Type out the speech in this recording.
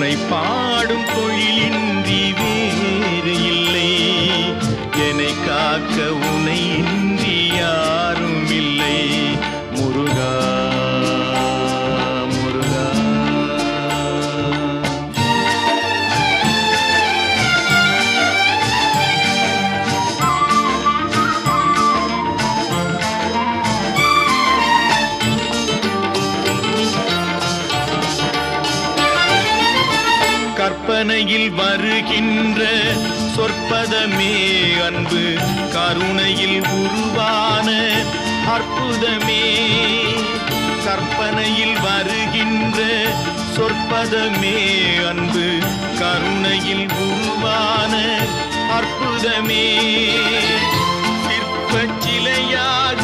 உனை பாடும் தொழிலின்றி வேறு இல்லை. என்னை காக்க உனை இன்றி யாரும் இல்லை. முருகா முருகா. கற்பனையில் வருகின்ற சொற்பதமே அன்பு, கருணையில் உருவான அற்புதமே. கற்பனையில் வருகின்ற சொற்பதமே அன்பு, கருணையில் உருவான அற்புதமே. சிற்பச் சிலையாக